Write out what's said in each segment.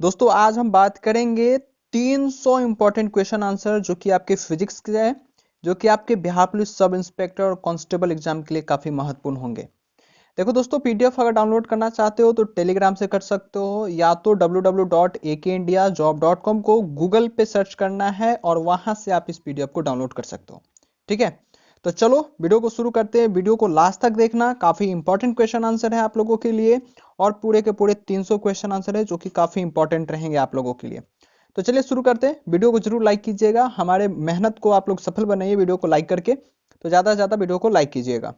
दोस्तों आज हम बात करेंगे 300 इंपॉर्टेंट क्वेश्चन आंसर जो कि आपके फिजिक्स के हैं, जो कि आपके बिहार पुलिस सब इंस्पेक्टर और कांस्टेबल एग्जाम के लिए काफी महत्वपूर्ण होंगे। देखो दोस्तों, पीडीएफ अगर डाउनलोड करना चाहते हो तो टेलीग्राम से कर सकते हो, या तो www.akindiajob.com को गूगल पे सर्च करना है और वहां से आप इस पीडीएफ को डाउनलोड कर सकते हो। ठीक है, तो चलो वीडियो को शुरू करते हैं। वीडियो को लास्ट तक देखना, काफी इंपॉर्टेंट क्वेश्चन आंसर है आप लोगों के लिए, और पूरे के पूरे 300 क्वेश्चन आंसर है जो कि काफी इंपॉर्टेंट रहेंगे आप लोगों के लिए। तो चलिए शुरू करते हैं। वीडियो को जरूर लाइक कीजिएगा, हमारे मेहनत को आप लोग सफल बनाइए वीडियो को लाइक करके, तो ज्यादा से ज्यादा वीडियो को लाइक कीजिएगा।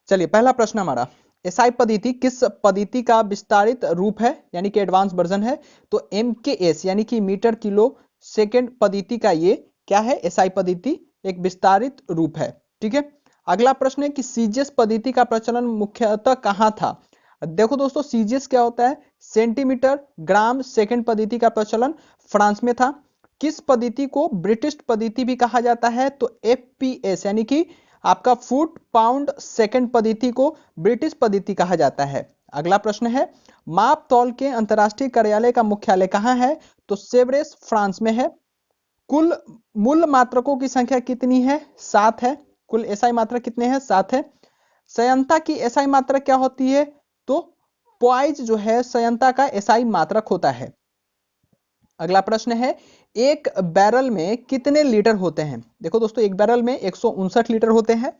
चलिए पहला प्रश्न हमारा, एसआई पद्धति किस पद्धति का विस्तारित रूप है, यानी कि एडवांस वर्जन है? तो एमकेएस यानी कि मीटर किलो सेकंड पद्धति का ये क्या है? एसआई पद्धति एक विस्तारित रूप है। ठीक है, अगला प्रश्न है कि सीजीएस पद्धति का प्रचलन मुख्यतः कहां था? देखो दोस्तों, सीजीएस क्या होता है? सेंटीमीटर ग्राम सेकंड पद्धति का प्रचलन फ्रांस में था। किस पद्धति को ब्रिटिश पद्धति भी कहा जाता है? तो एफपीएस यानी कि आपका फुट पाउंड सेकंड पद्धति को ब्रिटिश पद्धति कहा जाता है। अगला प्रश्न है, माप तौल के अंतरराष्ट्रीय कार्यालय का मुख्यालय कहां है? तो सेवरेस फ्रांस में है। कुल मूल मात्रकों की संख्या कितनी है? 7 है। कुल एसआई मात्रक कितने हैं? 7 है। संयंता की एसआई मात्रक क्या होती है? तो पॉइज जो है संयंता का एसआई मात्रक होता है। अगला प्रश्न है, एक बैरल में कितने लीटर होते हैं? देखो दोस्तों, एक बैरल में 159 लीटर होते हैं।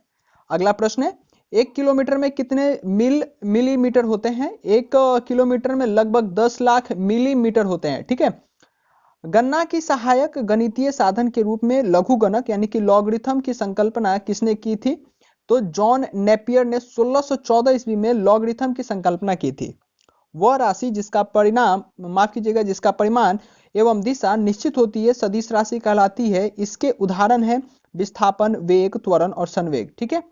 अगला प्रश्न है, 1 किलोमीटर में कितने मिलीमीटर होते हैं? 1 किलोमीटर में लगभग 10 लाख मिलीमीटर होते हैं। ठीक है, गणना की सहायक गणितीय साधन के रूप में लघुगणक यानी कि लॉगरिथम की संकल्पना किसने की थी? तो जॉन नेपियर ने 1614 ईस्वी में लॉगरिथम की संकल्पना की थी। वह राशि जिसका परिणाम माफ कीजिएगा जिसका परिमाण एवं दिशा निश्चित होती है सदिश राशि कहलाती है। इसके उदाहरण है विस्थापन, वेग, त्वरण और संवेग। ठीक है,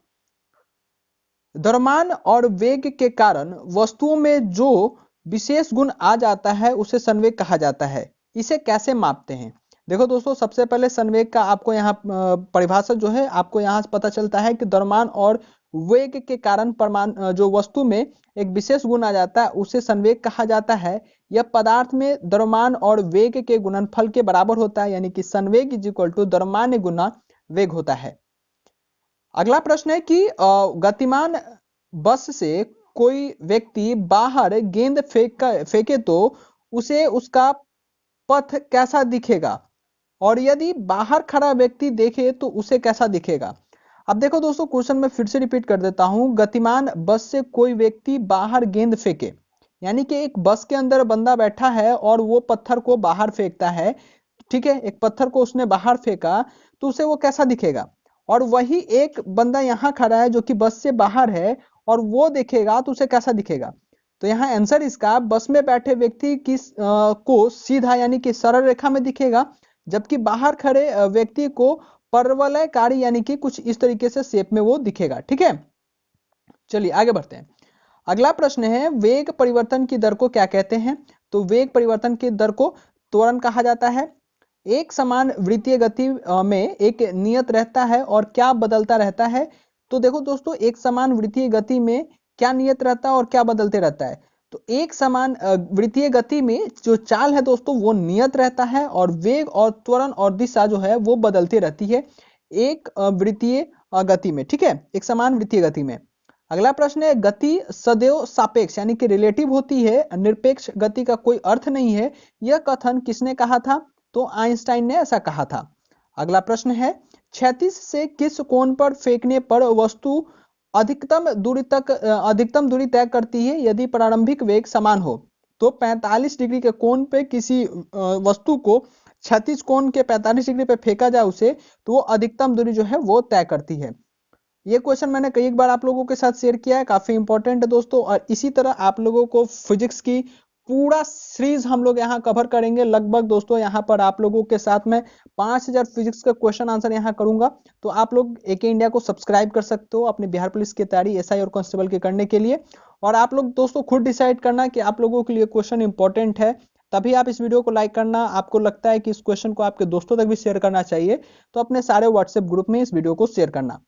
द्रव्यमान और वेग के कारण वस्तुओं में जो विशेष गुण आ जाता है उसे संवेग कहा जाता है। इसे कैसे मापते हैं? देखो दोस्तों, सबसे पहले संवेग का आपको यहाँ परिभाषा जो है आपको यहाँ पता चलता है कि द्रव्यमान और वेग के कारण परमाणु जो वस्तु में एक विशेष गुण आ जाता है उसे संवेग कहा जाता है। यह पदार्थ में द्रव्यमान और वेग के गुणनफल के बराबर होता है, यानी कि संवेग इज इक्वल टू द्रव्यमान गुना वेग होता है। अगला प्रश्न है कि गतिमान बस से कोई व्यक्ति बाहर गेंद फेंके तो उसे उसका पथ कैसा दिखेगा, और यदि बाहर खड़ा व्यक्ति देखे तो उसे कैसा दिखेगा? अब देखो दोस्तों, क्वेश्चन में फिर से रिपीट कर देता हूं। गतिमान बस से कोई व्यक्ति बाहर गेंद फेंके, यानी कि एक बस के अंदर बंदा बैठा है और वो पत्थर को बाहर फेंकता है। ठीक है, एक पत्थर को उसने बाहर फेंका तो उसे वो कैसा दिखेगा? और वही एक बंदा यहाँ खड़ा है जो कि बस से बाहर है और वो देखेगा तो उसे कैसा दिखेगा? तो यहाँ आंसर इसका बस में बैठे व्यक्ति की को सीधा यानी कि सरल रेखा में दिखेगा, जबकि बाहर खड़े व्यक्ति को परवलयकारी यानी कि कुछ इस तरीके से शेप में वो दिखेगा। ठीक है, चलिए आगे बढ़ते हैं। अगला प्रश्न है, वेग परिवर्तन की दर को क्या कहते हैं? तो वेग परिवर्तन की दर को त्वरण कहा जाता है। एक समान वृत्तीय गति में एक नियत रहता है और क्या बदलता रहता है? तो देखो दोस्तों, एक समान वृत्तीय गति में क्या नियत रहता है और क्या बदलते रहता है? तो एक समान वृत्तीय गति में जो चाल है दोस्तों वो नियत रहता है, और वेग और त्वरण और दिशा जो है वो बदलती रहती है एक वृत्तीय गति में। ठीक है, एक समान वृत्तीय गति में। अगला प्रश्न है, गति सदैव सापेक्ष यानी कि रिलेटिव होती है, निरपेक्ष गति का कोई अर्थ नहीं है। यह कथन किसने कहा था? तो आइंस्टाइन ने ऐसा कहा था। अगला प्रश्न है, क्षैतिज से किस कोण पर फेंकने पर वस्तु अधिकतम दूरी तय करती है यदि प्रारंभिक वेग समान हो? तो 45 डिग्री के कोण पे किसी वस्तु को क्षैतिज कोण के 45 डिग्री पे फेंका जाए उसे, तो वो अधिकतम दूरी जो है वो तय करती है। ये क्वेश्चन मैंने कई बार आप लोगों के साथ शेयर किया है, काफी इंपॉर्टेंट है दोस्तों। और इसी तरह आप लोगों को फिजिक्स की पूरा सीरीज हम लोग यहाँ कवर करेंगे। लगभग दोस्तों यहाँ पर आप लोगों के साथ में 5000 फिजिक्स का क्वेश्चन आंसर यहाँ करूंगा। तो आप लोग एके इंडिया को सब्सक्राइब कर सकते हो अपने बिहार पुलिस की तैयारी एसआई और कांस्टेबल के करने के लिए। और आप लोग दोस्तों खुद डिसाइड करना कि आप लोगों के लिए क्वेश्चन इंपॉर्टेंट है, तभी आप इस वीडियो को लाइक करना। आपको लगता है कि इस क्वेश्चन को आपके दोस्तों तक भी शेयर करना चाहिए तो अपने सारे व्हाट्सएप ग्रुप में इस वीडियो को शेयर करना।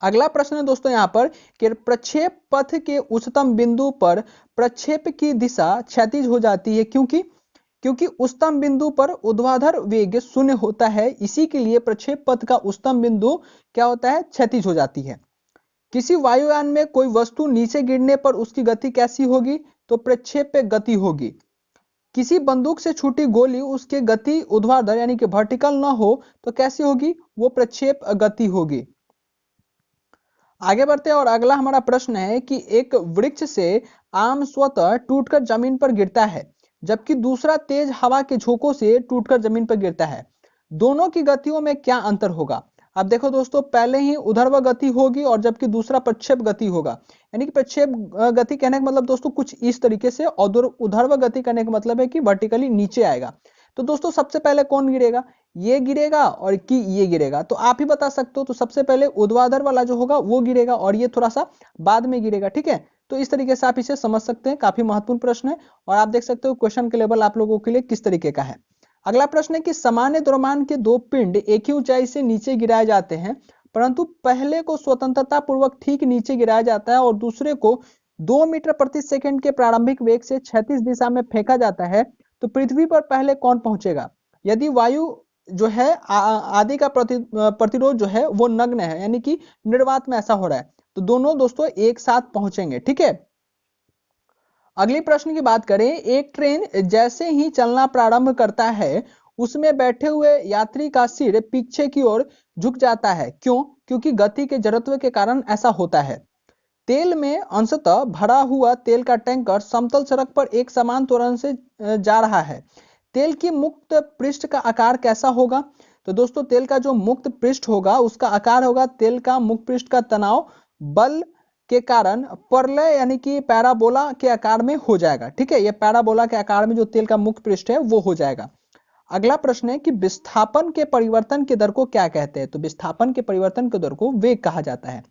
अगला प्रश्न है दोस्तों यहाँ पर कि प्रक्षेप पथ के उच्चतम बिंदु पर प्रक्षेप की दिशा क्षैतिज हो जाती है, क्योंकि उच्चतम बिंदु पर ऊर्ध्वाधर वेग शून्य होता है, इसी के लिए प्रक्षेप पथ का उच्चतम बिंदु क्या होता है, क्षैतिज हो जाती है। किसी वायुयान में कोई वस्तु नीचे गिरने पर उसकी गति कैसी होगी, तो प्रक्षेप पे गति होगी। किसी बंदूक से छूटी गोली उसकी गति ऊर्ध्वाधर यानी कि वर्टिकल न हो तो कैसी होगी, वो प्रक्षेप गति होगी। आगे बढ़ते हैं और अगला हमारा प्रश्न है कि एक वृक्ष से आम स्वतः टूटकर जमीन पर गिरता है, जबकि दूसरा तेज हवा के झोंकों से टूटकर जमीन पर गिरता है। दोनों की गतियों में क्या अंतर होगा? अब देखो दोस्तों, पहले ही ऊर्ध्वाधर गति होगी और जबकि दूसरा प्रक्षेप गति होगा। यानी कि प्रक्षेप गति कहने का मतलब दोस्तों कुछ इस तरीके से, और ऊर्ध्वाधर गति करने का मतलब है कि वर्टिकली नीचे आएगा। तो दोस्तों सबसे पहले कौन गिरेगा, ये गिरेगा और कि ये गिरेगा, तो आप ही बता सकते हो। तो सबसे पहले ऊर्ध्वाधर वाला जो होगा वो गिरेगा और ये थोड़ा सा बाद में गिरेगा, ठीक है। तो इस तरीके से आप इसे समझ सकते हैं, काफी महत्वपूर्ण प्रश्न है और आप देख सकते हो क्वेश्चन के लेवल आप लोगों के लिए किस तरीके का है। अगला प्रश्न है कि समान द्रव्यमान के दो पिंड एक ही ऊंचाई से नीचे गिराए जाते हैं, परंतु पहले को स्वतंत्रता पूर्वक ठीक नीचे गिराया जाता है और दूसरे को 2 मीटर प्रति सेकंड के प्रारंभिक वेग से क्षैतिज दिशा में फेंका जाता है, तो पृथ्वी पर पहले कौन पहुंचेगा? यदि वायु जो है आदि का प्रतिरोध जो है वो नग्न है, यानी कि निर्वात में ऐसा हो रहा है, तो दोनों दोस्तों एक साथ पहुंचेंगे, ठीक है। अगले प्रश्न की बात करें, एक ट्रेन जैसे ही चलना प्रारंभ करता है उसमें बैठे हुए यात्री का सिर पीछे की ओर झुक जाता है, क्यों? क्योंकि गति के जड़त्व के कारण ऐसा होता है। तेल में अंशतः भरा हुआ तेल का टैंकर समतल सड़क पर एक समान त्वरण से जा रहा है। तेल की मुक्त पृष्ठ का आकार कैसा होगा? तो दोस्तों तेल का जो मुक्त पृष्ठ होगा उसका आकार होगा, तेल का मुक्त पृष्ठ का तनाव बल के कारण परलय यानी कि पैराबोला के आकार में हो जाएगा, ठीक है। ये पैराबोला के आकार में जो तेल का मुक्त पृष्ठ है वो हो जाएगा। अगला प्रश्न है कि विस्थापन के परिवर्तन के दर को क्या कहते हैं? तो विस्थापन के परिवर्तन के दर को वेग कहा जाता है।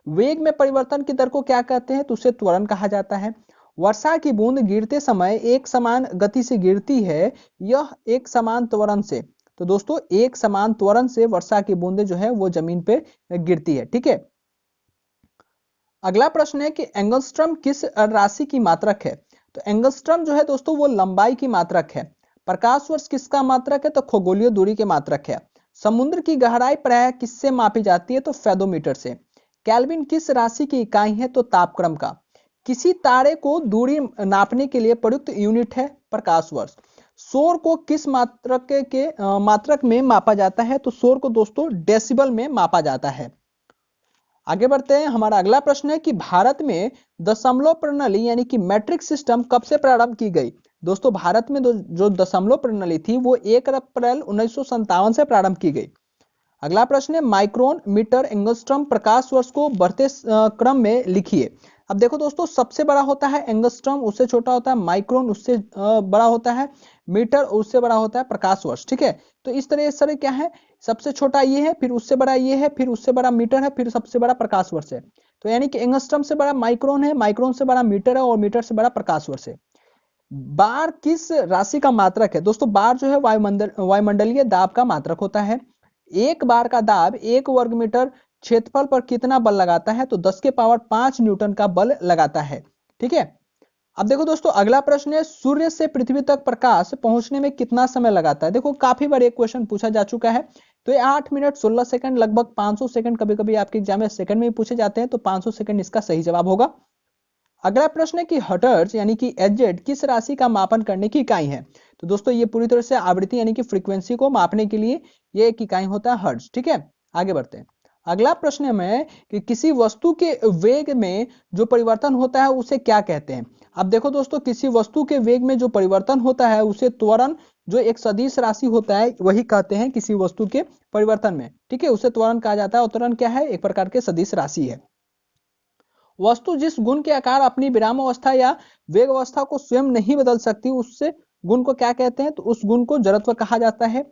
वेग में परिवर्तन की दर को क्या कहते हैं? तो उसे त्वरण कहा जाता है। वर्षा की बूंद गिरते समय एक समान गति से गिरती है, यह एक समान त्वरण से। तो दोस्तों एक समान त्वरण से वर्षा की बूंदें जो है वो जमीन पे गिरती है, ठीक है। अगला प्रश्न है कि एंगस्ट्रम किस राशि की मात्रक है? तो एंगस्ट्रम जो है दोस्तों वो लंबाई की मात्रक है। प्रकाश वर्ष किसका मात्रक है? तो खगोलीय दूरी के मात्रक है। समुद्र की गहराई प्रायः किससे मापी जाती है? तो फेदोमीटर से। केल्विन किस राशि की इकाई है? तो तापक्रम का। किसी तारे को दूरी नापने के लिए प्रयुक्त यूनिट है प्रकाश वर्ष। शोर को किस मात्रक में मापा जाता है? तो शोर को दोस्तों डेसिबल में मापा जाता है। आगे बढ़ते हैं, हमारा अगला प्रश्न है कि भारत में दशमलव प्रणाली यानी कि मैट्रिक सिस्टम कब से प्रारंभ की गई? दोस्तों भारत में जो दशमलव प्रणाली थी वो 1 अप्रैल 1957 से प्रारंभ की गई। अगला प्रश्न है माइक्रोन, मीटर, एंगस्ट्रम प्रकाश वर्ष को बढ़ते क्रम में लिखिए। अब देखो दोस्तों सबसे बड़ा होता है एंगस्ट्रम, उससे छोटा होता है माइक्रोन, उससे बड़ा होता है मीटर, उससे बड़ा होता है प्रकाश वर्ष, ठीक है। तो इस तरह सर क्या है, सबसे छोटा ये है, फिर उससे बड़ा ये है, फिर उससे बड़ा मीटर है, फिर सबसे बड़ा प्रकाश वर्ष है। तो यानी कि एंगस्ट्रम से बड़ा माइक्रोन है, माइक्रोन से बड़ा मीटर है और मीटर से बड़ा प्रकाश वर्ष है। बार किस राशि का मात्रक है? दोस्तों बार जो है वायुमंडलीय दाब का मात्रक होता है। एक बार का दाब 1 वर्ग मीटर क्षेत्रफल पर कितना बल लगाता है? तो 10 के पावर 5 न्यूटन का बल लगाता है, ठीक है। अब देखो दोस्तों अगला प्रश्न है सूर्य से पृथ्वी तक प्रकाश पहुंचने में कितना समय लगाता है? देखो काफी बार एक क्वेश्चन पूछा जा चुका है। तो ये 8 मिनट 16 सेकंड, लगभग 500 सेकंड, कभी कभी आपके एग्जाम में सेकंड में भी पूछे जाते हैं, तो 500 सेकंड इसका सही जवाब होगा। अगला प्रश्न है कि हर्ट्ज यानी कि एचजेड किस राशि का मापन करने की इकाई है? तो दोस्तों ये पूरी तरह से आवृत्ति यानी कि फ्रीक्वेंसी को मापने के लिए ये एक इकाई होता है हर्ट्ज, ठीक है। आगे बढ़ते हैं, अगला प्रश्न में कि किसी वस्तु के वेग में जो परिवर्तन होता है उसे क्या कहते हैं? अब देखो दोस्तों किसी वस्तु के वेग में जो परिवर्तन होता है उसे त्वरण, जो एक सदिश राशि होता है वही कहते हैं किसी वस्तु के परिवर्तन में, ठीक है, उसे त्वरण कहा जाता है। और त्वरण क्या है? एक प्रकार के सदिश राशि है। वस्तु जिस गुण के आकार अपनी विराम अवस्था या वेग अवस्था को स्वयं नहीं बदल सकती उससे गुण को क्या कहते हैं? तो उस गुण को जड़त्व कहा जाता है।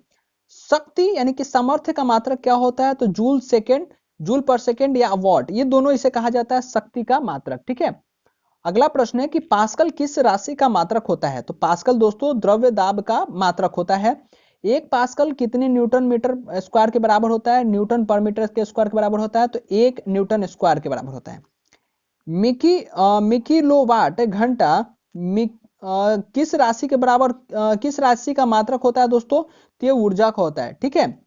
शक्ति यानी कि सामर्थ्य का मात्रक क्या होता है? तो जूल सेकेंड, जूल पर सेकेंड या वॉट, ये दोनों इसे कहा जाता है शक्ति का मात्रक, ठीक है। अगला प्रश्न है कि पास्कल किस राशि का मात्रक होता है? तो पास्कल दोस्तों द्रव्य दाब का मात्रक होता है। 1 पास्कल कितने न्यूटन मीटर स्क्वायर के बराबर होता है? न्यूटन पर मीटर के स्क्वायर के बराबर होता है, तो 1 न्यूटन स्क्वायर के बराबर होता है। किलोवाट घंटा किस राशि के बराबर, किस राशि का मात्रक होता है दोस्तों? तो ये ऊर्जा का होता है। ठीक है,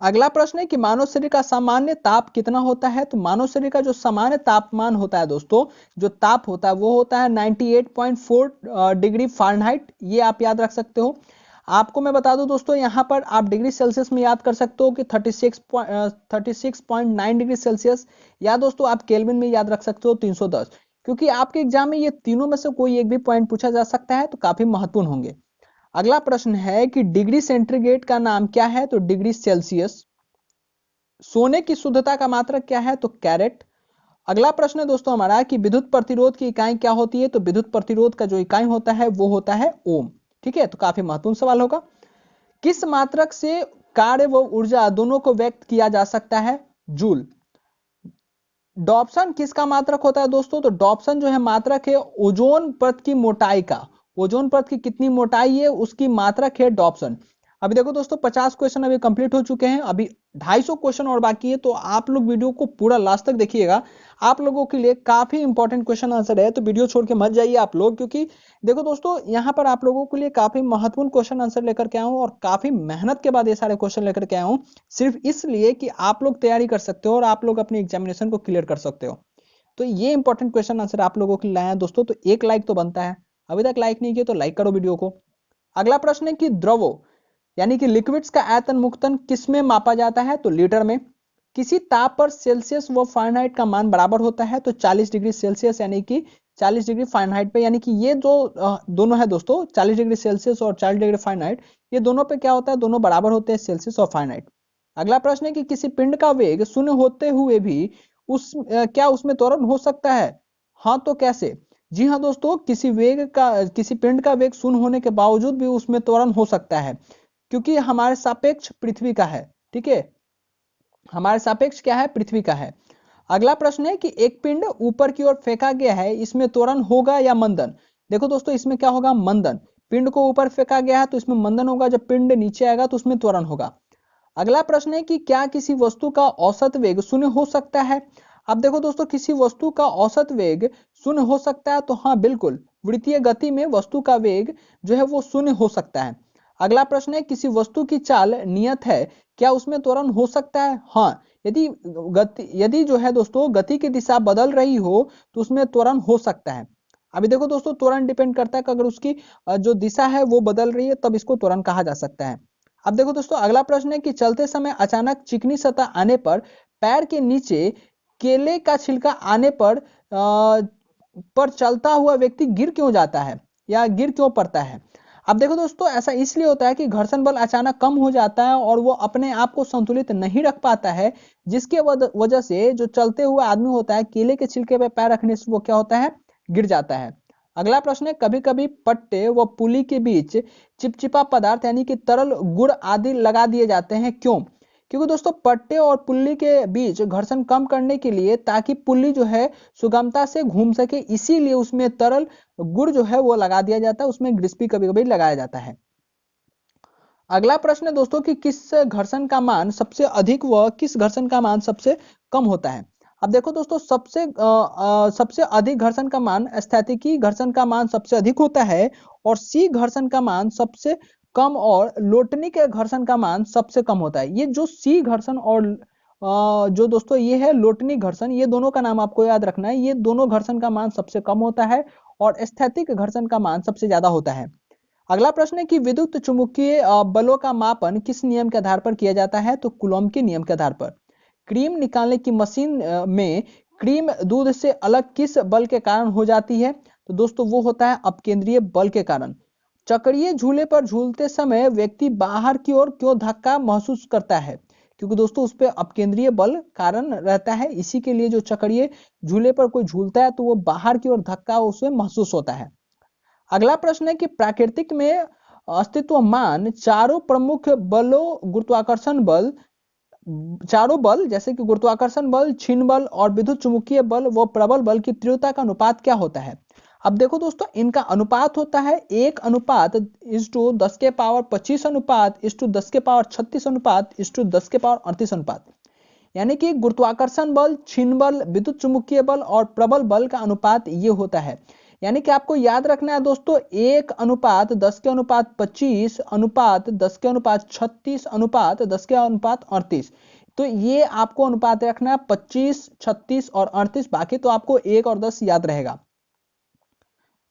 अगला प्रश्न है कि मानव शरीर का सामान्य ताप कितना होता है? तो मानव शरीर का जो सामान्य तापमान होता है दोस्तों, जो ताप होता है वो होता है 98.4 डिग्री फ़ारेनहाइट। ये आप याद रख सकते हो। आपको मैं बता दूं दोस्तों, यहाँ पर आप डिग्री सेल्सियस में याद कर सकते हो कि 36.9 डिग्री सेल्सियस, या दोस्तों आप केल्विन में याद रख सकते हो 310, क्योंकि आपके एग्जाम में ये तीनों में से कोई एक भी पॉइंट पूछा जा सकता है, तो काफी महत्वपूर्ण होंगे। अगला प्रश्न है कि डिग्री सेंटीग्रेड का नाम क्या है? तो डिग्री सेल्सियस। सोने की शुद्धता का मात्रक क्या है? तो कैरेट। अगला प्रश्न है दोस्तों हमारा कि विद्युत प्रतिरोध की इकाई क्या होती है? तो विद्युत प्रतिरोध का जो इकाई होता है वो होता है ओम। ठीक है, तो काफी महत्वपूर्ण सवाल होगा। किस मात्रक से कार्य व ऊर्जा दोनों को व्यक्त किया जा सकता है? जूल। डॉप्सन किसका मात्रक होता है दोस्तों? तो डॉप्सन जो है मात्रक है ओजोन परत की मोटाई का। ओजोन परत की कितनी मोटाई है उसकी मात्रक है डॉप्सन। अभी देखो दोस्तों 50 क्वेश्चन अभी कंप्लीट हो चुके हैं, अभी 250 क्वेश्चन और बाकी है, तो आप लोग वीडियो को पूरा लास्ट तक देखिएगा। आप लोगों के लिए काफी इंपॉर्टेंट क्वेश्चन आंसर है, तो वीडियो छोड़ के मत जाइए आप लोग, क्योंकि देखो दोस्तों यहाँ पर आप लोगों के लिए काफी महत्वपूर्ण क्वेश्चन आंसर लेकर के आया हूँ, और काफी मेहनत के बाद ये सारे क्वेश्चन लेकर के आया हूँ, सिर्फ इसलिए कि आप लोग तैयारी कर सकते हो और आप लोग अपनी एग्जामिनेशन को क्लियर कर सकते हो। तो ये इंपॉर्टेंट क्वेश्चन आंसर आप लोगों के लिए लाया है दोस्तों, तो एक लाइक तो बनता है। अभी तक लाइक नहीं किया तो लाइक करो वीडियो को। अगला प्रश्न है कि द्रवों यानी कि लिक्विड्स का आयतन मुक्तन किस में मापा जाता है? तो लीटर में। किसी ताप पर सेल्सियस व फ़ारेनहाइट का मान बराबर होता है? तो 40 डिग्री सेल्सियस यानी कि 40 डिग्री फ़ारेनहाइट पे, यानी कि ये जो दोनों है दोस्तों 40 डिग्री सेल्सियस और 40 डिग्री फ़ारेनहाइट, ये दोनों पे क्या होता है? दोनों बराबर होते हैं सेल्सियस और फ़ारेनहाइट। अगला प्रश्न है कि किसी पिंड का वेग शून्य होते हुए भी क्या उसमें त्वरण हो सकता है? हाँ, तो कैसे? जी हाँ दोस्तों, किसी पिंड का वेग शून्य होने के बावजूद भी उसमें त्वरण हो सकता है, क्योंकि हमारे सापेक्ष पृथ्वी का है। ठीक है, हमारे सापेक्ष क्या है? पृथ्वी का है। अगला प्रश्न है कि एक पिंड ऊपर की ओर फेंका गया है, इसमें त्वरण होगा या मंदन? देखो दोस्तों इसमें क्या होगा? मंदन। पिंड को ऊपर फेंका गया है तो इसमें मंदन होगा, जब पिंड नीचे आएगा तो उसमें त्वरण होगा। अगला प्रश्न है कि क्या किसी वस्तु का औसत वेग शून्य हो सकता है? अब देखो दोस्तों, किसी वस्तु का औसत वेग शून्य हो सकता है, तो हाँ बिल्कुल, वृत्तीय गति में वस्तु का वेग जो है वो शून्य हो सकता है। अगला प्रश्न है किसी वस्तु की चाल नियत है, क्या उसमें त्वरण हो सकता है? हाँ, यदि जो है दोस्तों गति की दिशा बदल रही हो तो उसमें त्वरण हो सकता है। अभी देखो दोस्तों त्वरण डिपेंड करता है कि अगर उसकी जो दिशा है वो बदल रही है तब इसको त्वरण कहा जा सकता है। अब देखो दोस्तों अगला प्रश्न है कि चलते समय अचानक चिकनी सतह आने पर पैर के नीचे केले का छिलका आने पर चलता हुआ व्यक्ति गिर क्यों जाता है या गिर क्यों पड़ता है? अब देखो दोस्तों ऐसा इसलिए होता है कि घर्षण बल अचानक कम हो जाता है और वो अपने आप को संतुलित नहीं रख पाता है, जिसके वजह से जो चलते हुए आदमी होता है केले के छिलके पर पैर रखने से वो क्या होता है? गिर जाता है। अगला प्रश्न है कभी कभी पट्टे व पुली के बीच चिपचिपा पदार्थ यानी कि तरल गुड़ आदि लगा दिए जाते हैं, क्यों? क्योंकि दोस्तों पट्टे और पुल्ली के बीच घर्षण कम करने के लिए, ताकि पुल्ली जो है सुगमता से घूम सके, इसीलिए उसमें तरल गुड़ जो है वो लगा दिया जाता है, उसमें ग्रिस्पी कभी कभी लगाया जाता है। अगला प्रश्न है दोस्तों कि किस घर्षण का मान सबसे अधिक व किस घर्षण का मान सबसे कम होता है? अब देखो दोस्तों सबसे अधिक घर्षण का मान स्थैतिकी घर्षण का मान सबसे अधिक होता है, और सी घर्षण का मान सबसे कम, और लोटनी के घर्षण का मान सबसे कम होता है। ये जो सी घर्षण और जो दोस्तों ये है लोटनी घर्षण, ये दोनों का नाम आपको याद रखना है। ये दोनों घर्षण का मान सबसे कम होता है और स्थैतिक घर्षण का मान सबसे ज्यादा होता है। अगला प्रश्न है कि विद्युत चुंबकीय बलों का मापन किस नियम के आधार पर किया जाता है? तो कूलॉम के नियम के आधार पर। क्रीम निकालने की मशीन में क्रीम दूध से अलग किस बल के कारण हो जाती है? तो दोस्तों वो होता है अपकेंद्रीय बल के कारण। चक्रीय झूले पर झूलते समय व्यक्ति बाहर की ओर क्यों धक्का महसूस करता है? क्योंकि दोस्तों उस पर अपकेंद्रीय बल कारण रहता है, इसी के लिए जो चक्रीय झूले पर कोई झूलता है तो वो बाहर की ओर धक्का उसे महसूस होता है। अगला प्रश्न है कि प्राकृतिक में अस्तित्वमान चारों प्रमुख बलों गुरुत्वाकर्षण बल, चारों बल जैसे कि गुरुत्वाकर्षण बल, छीन बल और विद्युत चुंबकीय बल व प्रबल बल की तीव्रता का अनुपात क्या होता है? अब देखो दोस्तों, इनका अनुपात होता है 1:10⁻25 अनुपात 10⁻36 अनुपात 10⁻38 अनुपात। यानी कि गुरुत्वाकर्षण बल, छीन बल, विद्युत चुंबकीय बल और प्रबल बल का अनुपात ये होता है। यानी कि आपको याद रखना है दोस्तों, 1:10⁻25 अनुपात 10⁻36 अनुपात 10⁻38। तो ये आपको अनुपात रखना है 25, 36 और 38। बाकी तो आपको 1 और 10 याद रहेगा।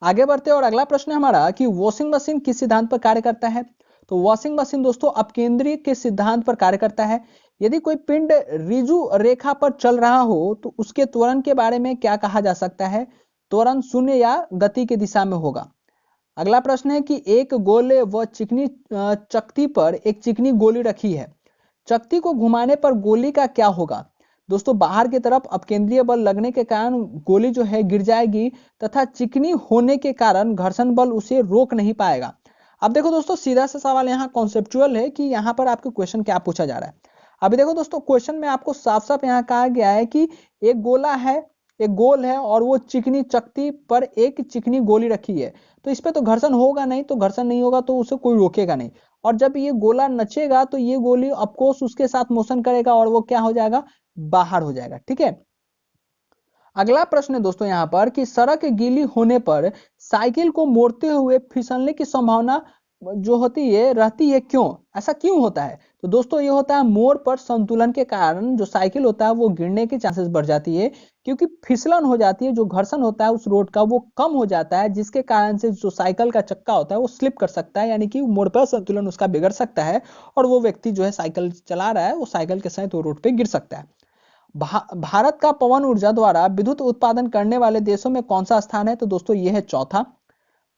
आगे बढ़ते हैं और अगला प्रश्न है हमारा कि वॉशिंग मशीन किस सिद्धांत पर कार्य करता है। तो वॉशिंग मशीन दोस्तों अपकेंद्री के सिद्धांत पर कार्य करता है। यदि कोई पिंड ऋजु रेखा पर चल रहा हो तो उसके त्वरण के बारे में क्या कहा जा सकता है। त्वरण शून्य या गति की दिशा में होगा। अगला प्रश्न है कि एक गोले व चिकनी चकती पर एक चिकनी गोली रखी है। चकती को घुमाने पर गोली का क्या होगा। दोस्तों बाहर की तरफ अपकेंद्रीय बल लगने के कारण गोली जो है गिर जाएगी तथा चिकनी होने के कारण घर्षण बल उसे रोक नहीं पाएगा। अब देखो दोस्तों, सीधा सा सवाल यहाँ कॉन्सेप्चुअल है कि यहाँ पर आपके क्वेश्चन क्या पूछा जा रहा है। अभी देखो दोस्तों, क्वेश्चन में आपको साफ साफ यहाँ कहा गया है कि एक गोला है, एक गोल है और वो चिकनी चकती पर एक चिकनी गोली रखी है। तो इस पे तो घर्षण होगा नहीं, तो घर्षण नहीं होगा तो उसे कोई रोकेगा नहीं। और जब ये गोला नचेगा तो ये गोली ऑफकोर्स उसके साथ मोशन करेगा और वो क्या हो जाएगा, बाहर हो जाएगा। ठीक है। अगला प्रश्न है दोस्तों यहाँ पर कि सड़क गीली होने पर साइकिल को मोड़ते हुए फिसलने की संभावना जो होती है रहती है, क्यों, ऐसा क्यों होता है। तो दोस्तों ये होता है मोड़ पर संतुलन के कारण जो साइकिल होता है वो गिरने के चांसेस बढ़ जाती है, क्योंकि फिसलन हो जाती है, जो घर्षण होता है उस रोड का वो कम हो जाता है, जिसके कारण से जो साइकिल का चक्का होता है वो स्लिप कर सकता है, यानी कि मोड़ पर संतुलन उसका बिगड़ सकता है और वो व्यक्ति जो है साइकिल चला रहा है वो साइकिल के सहित वो रोड पे गिर सकता है। भारत का पवन ऊर्जा द्वारा विद्युत उत्पादन करने वाले देशों में कौन सा स्थान है। तो दोस्तों यह है चौथा।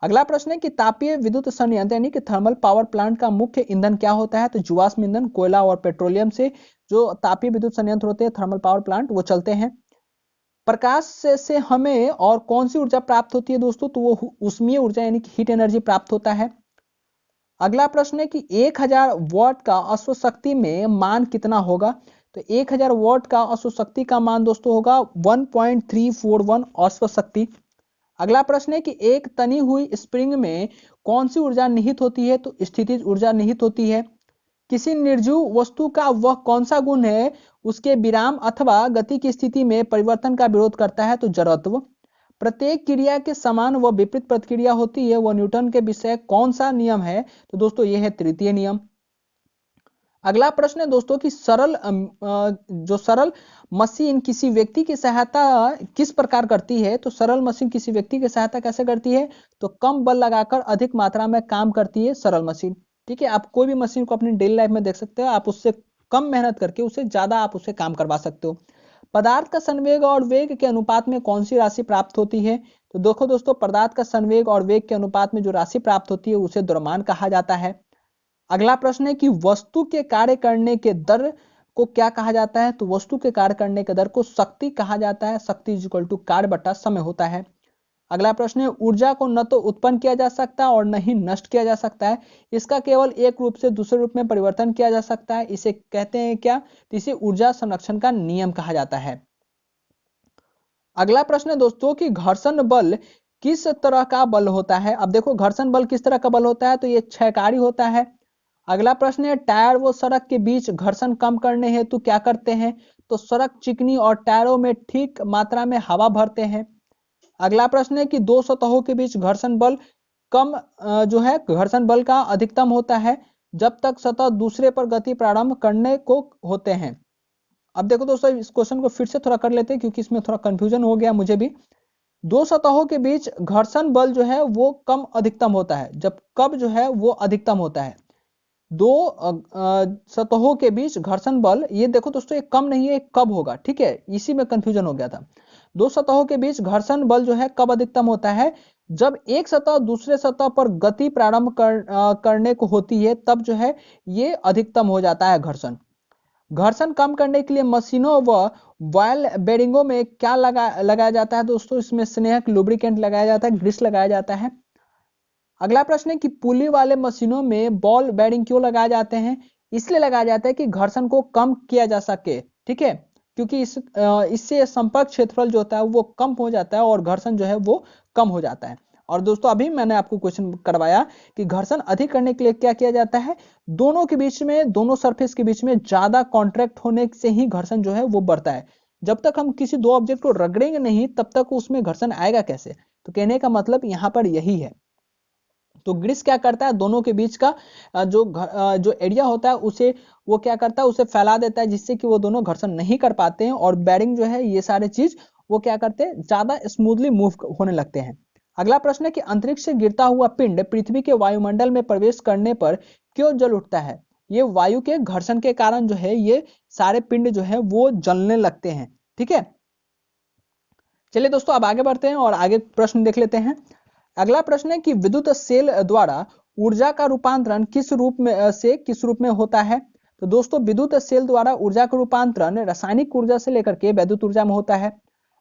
अगला प्रश्न है कि तापीय विद्युत संयंत्र यानी कि थर्मल पावर प्लांट का मुख्य ईंधन क्या होता है। तो जीवाश्म ईंधन, कोयला और पेट्रोलियम से जो तापीय विद्युत संयंत्र होते हैं, थर्मल पावर प्लांट, वो चलते हैं। प्रकाश से हमें और कौन सी ऊर्जा प्राप्त होती है दोस्तों। तो वो ऊष्मीय ऊर्जा यानी कि हीट एनर्जी प्राप्त होता है। अगला प्रश्न है कि 1000 वॉट का अश्व शक्ति में मान कितना होगा। तो 1000 वॉट का अश्व शक्ति का मान दोस्तों होगा 1.341 अश्व शक्ति। अगला प्रश्न है कि एक तनी हुई स्प्रिंग में कौन सी ऊर्जा निहित होती है। तो स्थितिज ऊर्जा निहित होती है। किसी निर्जीव वस्तु का वह कौन सा गुण है उसके विराम अथवा गति की स्थिति में परिवर्तन का विरोध करता है। तो जड़त्व। प्रत्येक क्रिया के समान व विपरीत प्रतिक्रिया होती है, वह न्यूटन के विषय कौन सा नियम है। तो दोस्तों यह है तृतीय नियम। अगला प्रश्न है दोस्तों कि सरल मशीन किसी व्यक्ति की सहायता किस प्रकार करती है। तो सरल मशीन किसी व्यक्ति की सहायता कैसे करती है। तो कम बल लगाकर अधिक मात्रा में काम करती है सरल मशीन। ठीक है, आप कोई भी मशीन को अपनी डेली लाइफ में देख सकते हो, आप उससे कम मेहनत करके उससे ज्यादा आप उससे काम करवा सकते हो। पदार्थ का संवेग और वेग के अनुपात में कौन सी राशि प्राप्त होती है। तो देखो दोस्तों, पदार्थ का संवेग और वेग के अनुपात में जो राशि प्राप्त होती है उसे द्रव्यमान कहा जाता है। अगला प्रश्न है कि वस्तु के कार्य करने के दर को क्या कहा जाता है। तो वस्तु के कार्य करने के दर को शक्ति कहा जाता है। शक्ति इज इक्वल टू कार्य बटा समय होता है। अगला प्रश्न है ऊर्जा को न तो उत्पन्न किया जा सकता और न ही नष्ट किया जा सकता है, इसका केवल एक रूप से दूसरे रूप में परिवर्तन किया जा सकता है। इसे कहते हैं क्या। तो इसे ऊर्जा संरक्षण का नियम कहा जाता है। अगला प्रश्न है दोस्तों कि घर्षण बल किस तरह का बल होता है। अब देखो घर्षण बल किस तरह का बल होता है। तो ये क्षयकारी होता है। अगला प्रश्न है टायर व सड़क के बीच घर्षण कम करने हेतु क्या करते हैं। तो सड़क चिकनी और टायरों में ठीक मात्रा में हवा भरते हैं। अगला प्रश्न है कि दो सतहों के बीच घर्षण बल कम जो है घर्षण बल का अधिकतम होता है जब तक सतह दूसरे पर गति प्रारंभ करने को होते हैं। अब देखो दोस्तों, इस क्वेश्चन को फिर से थोड़ा कर लेते हैं क्योंकि इसमें थोड़ा कंफ्यूजन हो गया मुझे भी। दो सतहों के बीच घर्षण बल जो है वो कम अधिकतम होता है जब कब जो है वो अधिकतम होता है। दो सतहों के बीच घर्षण बल, ये देखो दोस्तों ये कम नहीं है, कब होगा। ठीक है, इसी में कंफ्यूजन हो गया था। दो सतहों के बीच घर्षण बल जो है कब अधिकतम होता है। जब एक सतह दूसरे सतह पर गति प्रारंभ करने को होती है तब जो है ये अधिकतम हो जाता है घर्षण। घर्षण कम करने के लिए मशीनों व बॉयल बेरिंगों में क्या लगाया जाता है दोस्तों। इसमें स्नेहक लुब्रिकेंट लगाया जाता है, ग्रीस लगाया जाता है। अगला प्रश्न है कि पुली वाले मशीनों में बॉल बेरिंग क्यों लगाए जाते हैं। इसलिए लगाया जाता है कि घर्षण को कम किया जा सके। ठीक है, क्योंकि इससे संपर्क क्षेत्रफल जो होता है वो कम हो जाता है और घर्षण जो है वो कम हो जाता है। और दोस्तों अभी मैंने आपको क्वेश्चन करवाया कि घर्षण अधिक करने के लिए क्या किया जाता है, दोनों के बीच में, दोनों सरफेस के बीच में ज्यादा कॉन्ट्रैक्ट होने से ही घर्षण जो है वो बढ़ता है। जब तक हम किसी दो ऑब्जेक्ट को रगड़ेंगे नहीं तब तक उसमें घर्षण आएगा कैसे? तो कहने का मतलब यहां पर यही है। तो ग्रीस क्या करता है, दोनों के बीच का जो एरिया होता है उसे वो क्या करता है, उसे फैला देता है, जिससे कि वो दोनों घर्षण नहीं कर पाते हैं और बेरिंग जो है ये सारे चीज वो क्या करते हैं, ज्यादा स्मूथली मूव होने लगते हैं। अगला प्रश्न है कि अंतरिक्ष से गिरता हुआ पिंड पृथ्वी के वायुमंडल में प्रवेश करने पर क्यों जल उठता है? ये वायु के घर्षण के कारण जो है ये सारे पिंड जो है वो जलने लगते हैं। ठीक है, चलिए दोस्तों अब आगे बढ़ते हैं और आगे प्रश्न देख लेते हैं। अगला प्रश्न है कि विद्युत सेल द्वारा ऊर्जा का रूपांतरण किस रूप में से किस रूप में होता है? तो दोस्तों विद्युत सेल द्वारा ऊर्जा का रूपांतरण रासायनिक ऊर्जा से लेकर के वैद्युत ऊर्जा में होता है।